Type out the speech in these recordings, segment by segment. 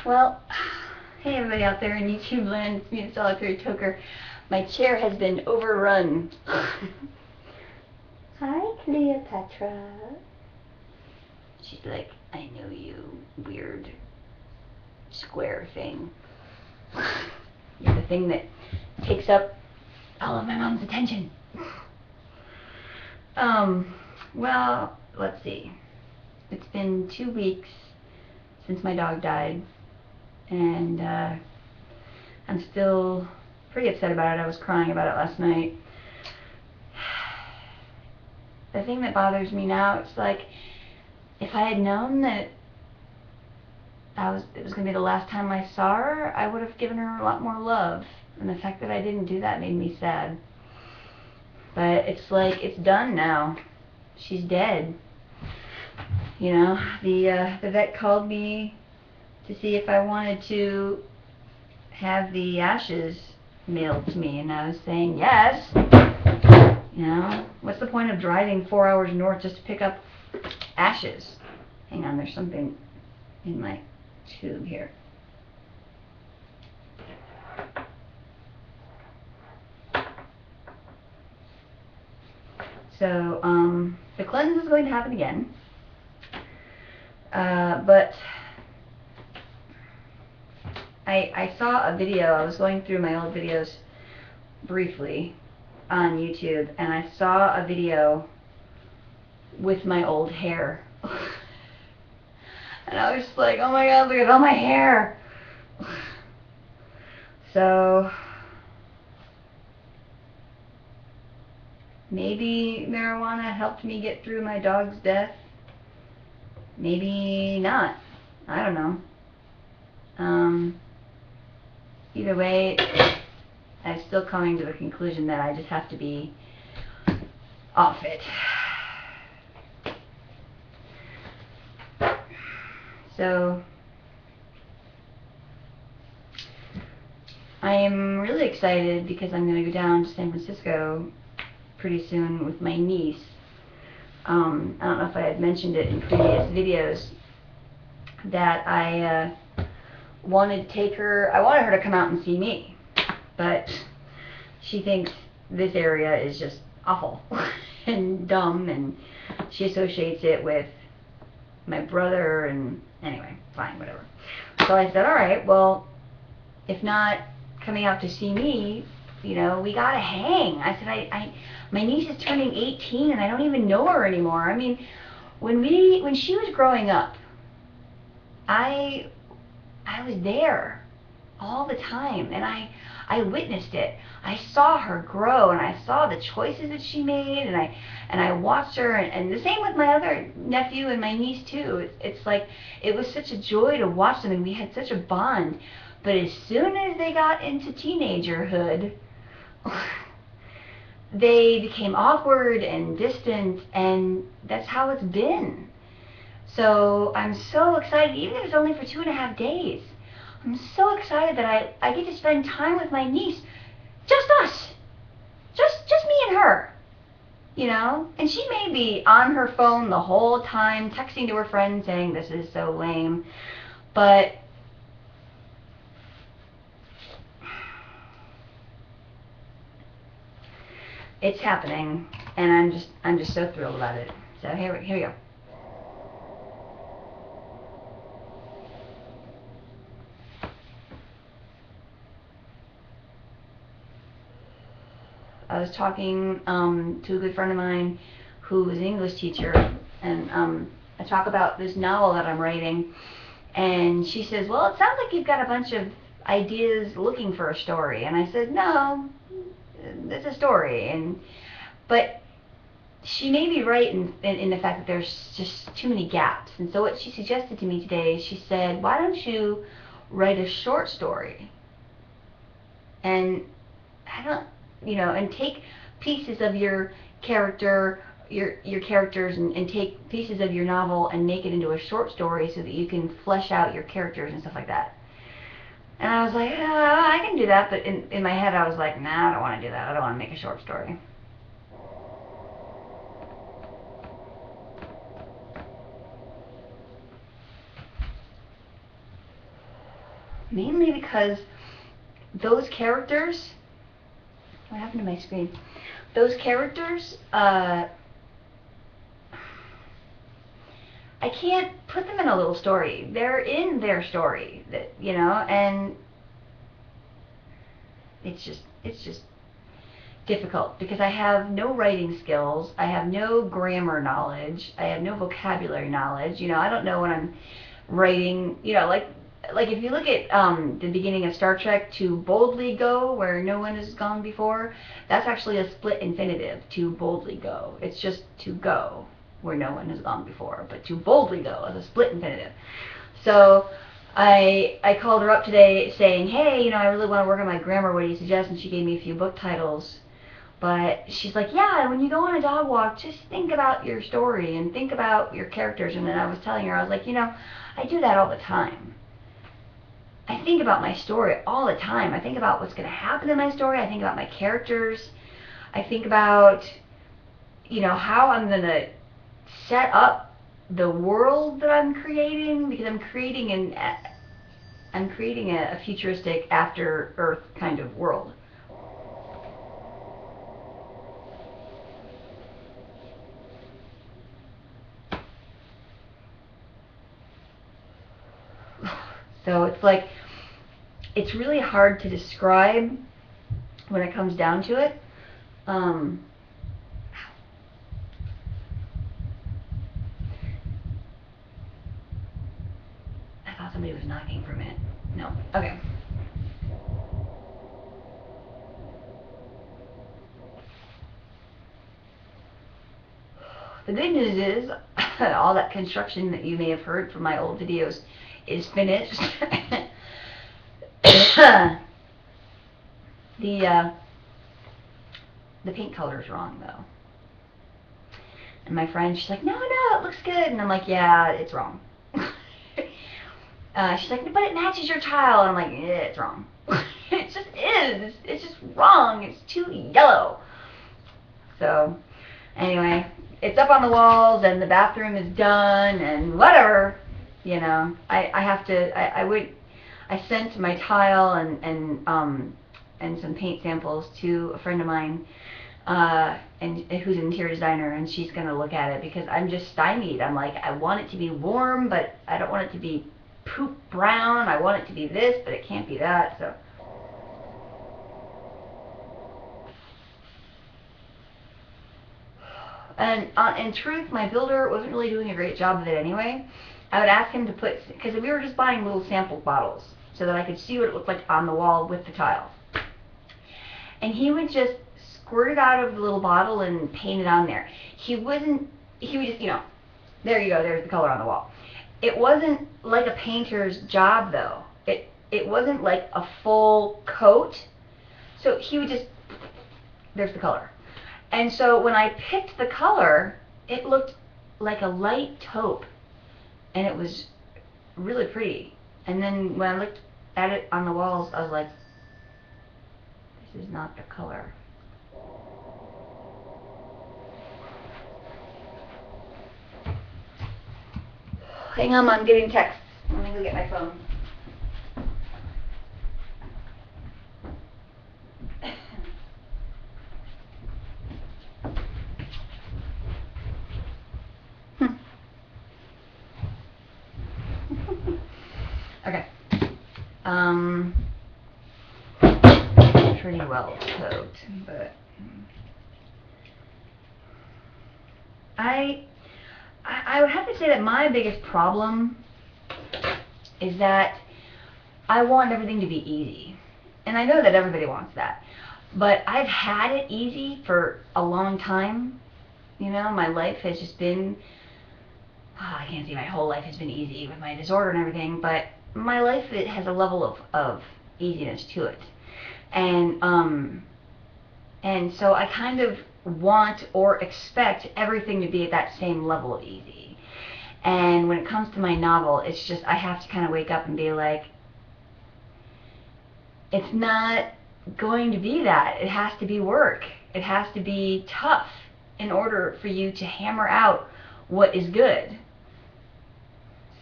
Well, hey everybody out there in YouTube land, it's me, the solitary Toker. My chair has been overrun. Hi, Cleopatra. She's like, I know you, weird square thing. You're the thing that takes up all of my mom's attention. Well, let's see. It's been 2 weeks since my dog died, and I'm still pretty upset about it. I was crying about it last night. The thing that bothers me now, it's like, if I had known that it was going to be the last time I saw her, I would have given her a lot more love. And the fact that I didn't do that made me sad. But it's like, it's done now. She's dead. You know, the vet called me to see if I wanted to have the ashes mailed to me, and I was saying yes. You know, what's the point of driving 4 hours north just to pick up ashes? Hang on, there's something in my tube here. So, the cleanse is going to happen again. But I saw a video. I was going through my old videos briefly on YouTube, and I saw a video with my old hair. And I was just like, oh my god, look at all my hair. So maybe marijuana helped me get through my dog's death. Maybe not. I don't know. Either way, I'm still coming to the conclusion that I just have to be off it. So I am really excited because I'm going to go down to San Francisco pretty soon with my niece. I don't know if I had mentioned it in previous videos that I wanted to take her. I wanted her to come out and see me, but she thinks this area is just awful and dumb, and she associates it with my brother, and anyway, fine, whatever. So I said, alright, well, if not coming out to see me, you know, we gotta hang. I said, my niece is turning 18 and I don't even know her anymore. I mean, when she was growing up, I was there all the time, and I witnessed it. I saw her grow, and I saw the choices that she made, and I watched her, and the same with my other nephew and my niece too. It's like, it was such a joy to watch them, and we had such a bond. But as soon as they got into teenagerhood, they became awkward and distant, and that's how it's been. So I'm so excited, even if it's only for 2.5 days. I'm so excited that I get to spend time with my niece. Just us. Just me and her. You know? And she may be on her phone the whole time, texting to her friends saying, this is so lame. But it's happening, and I'm just so thrilled about it. So here we go. I was talking to a good friend of mine who is an English teacher, and I talk about this novel that I'm writing, and she says, well, it sounds like you've got a bunch of ideas looking for a story. And I said, no, it's a story. But she may be right in the fact that there's just too many gaps. And so what she suggested to me today, she said, why don't you write a short story? And and take pieces of your characters and take pieces of your novel and make it into a short story so that you can flesh out your characters and stuff like that. And I was like, I can do that, but in my head I was like, nah, I don't want to do that. I don't want to make a short story. mainly because those characters, what happened to my screen? Those characters, I can't put them in a little story. They're in their story, that, you know, and it's just difficult because I have no writing skills, I have no grammar knowledge, I have no vocabulary knowledge. You know, I don't know when I'm writing, you know, like if you look at the beginning of Star Trek, to boldly go where no one has gone before, that's actually a split infinitive, to boldly go. It's just to go where no one has gone before, but to boldly go is a split infinitive. So I called her up today saying, hey, you know, I really want to work on my grammar, what do you suggest? And she gave me a few book titles. But she's like, yeah, when you go on a dog walk, just think about your story and think about your characters. And then I was telling her, I was like, you know, I do that all the time. I think about my story all the time. I think about what's going to happen in my story. I think about my characters. I think about, you know, how I'm going to set up the world that I'm creating, because I'm creating a futuristic after Earth kind of world. So it's like, it's really hard to describe when it comes down to it. I thought somebody was knocking for a minute. No. Okay. The good news is all that construction that you may have heard from my old videos is finished. The paint color is wrong though. And my friend, she's like, no, it looks good. And I'm like, yeah, it's wrong. She's like, but it matches your tile. And I'm like, yeah, it's wrong. It just is. It's just wrong. It's too yellow. So anyway, it's up on the walls and the bathroom is done and whatever. You know, I sent my tile and some paint samples to a friend of mine, and who's an interior designer, and she's gonna look at it because I'm just stymied. I'm like, I want it to be warm, but I don't want it to be poop brown. I want it to be this, but it can't be that. So. And in truth, my builder wasn't really doing a great job of it anyway. I would ask him to put, because we were just buying little sample bottles so that I could see what it looked like on the wall with the tile. And he would just squirt it out of the little bottle and paint it on there. He would just, you know, there you go, there's the color on the wall. It wasn't like a painter's job though. It wasn't like a full coat. So he would just, there's the color. And so when I picked the color, it looked like a light taupe. And it was really pretty. And then when I looked at it on the walls, I was like, this is not the color. Hang on, I'm getting texts. Let me go get my phone. Okay. Pretty well cooked, but I would have to say that my biggest problem is that I want everything to be easy. And I know that everybody wants that. But I've had it easy for a long time. You know, my life has just been, I can't say my whole life has been easy with my disorder and everything, but my life, it has a level of easiness to it. And so I kind of want or expect everything to be at that same level of easy. And when it comes to my novel, it's just, I have to kind of wake up and be like, it's not going to be that. It has to be work. It has to be tough in order for you to hammer out what is good.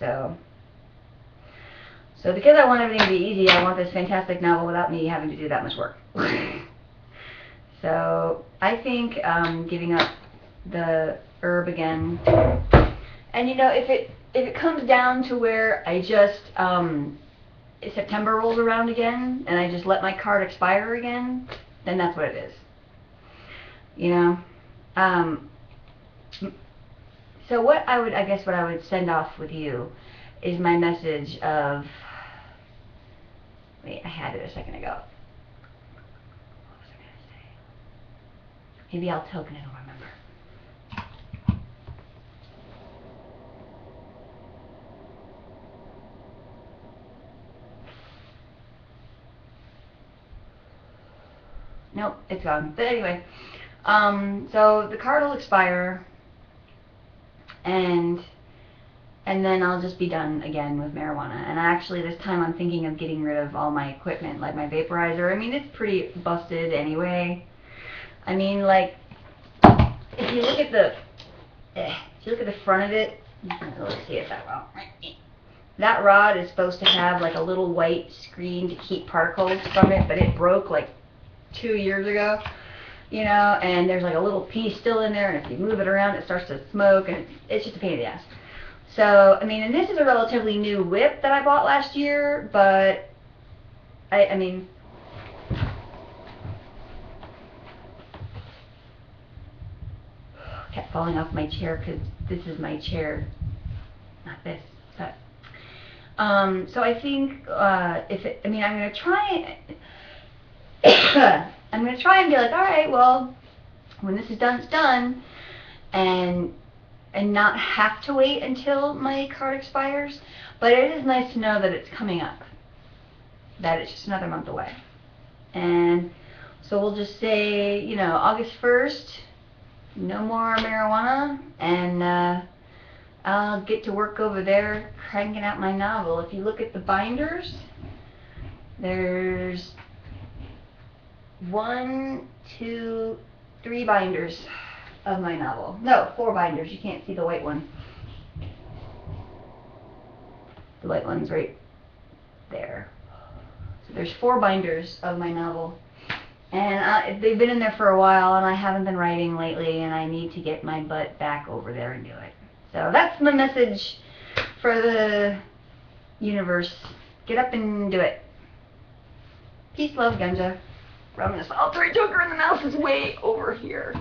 So So because I want everything to be easy, I want this fantastic novel without me having to do that much work. So I think giving up the herb again, and you know, if it comes down to where I just September rolls around again and I just let my card expire again, then that's what it is. You know. So what I guess what I would send off with you is my message of. Wait, I had it a second ago. What was I going to say? Maybe I'll token it or remember. Nope, it's gone. But anyway, so the card will expire, and then I'll just be done again with marijuana. And actually, this time I'm thinking of getting rid of all my equipment, like my vaporizer. I mean, it's pretty busted anyway. I mean, like, if you look at the front of it, you can't really see it that well. That rod is supposed to have like a little white screen to keep particles from it, but it broke like 2 years ago, you know, and there's like a little piece still in there, and if you move it around, it starts to smoke, and it's just a pain in the ass. So, I mean, and this is a relatively new whip that I bought last year, but I mean, kept falling off my chair because this is my chair, not this, but, so I think, I'm going to try I'm going to try and be like, alright, well, when this is done, it's done, and not have to wait until my card expires. But it is nice to know that it's coming up, that it's just another month away. And so we'll just say, you know, August 1st, no more marijuana, and I'll get to work over there cranking out my novel. If you look at the binders, there's 1, 2, 3 binders of my novel. No, 4 binders. You can't see the white one. The white one's right there. So there's 4 binders of my novel. And they've been in there for a while, and I haven't been writing lately, and I need to get my butt back over there and do it. So that's my message for the universe. Get up and do it. Peace, love, ganja. Rubbing this solitary joker, and the mouse is way over here.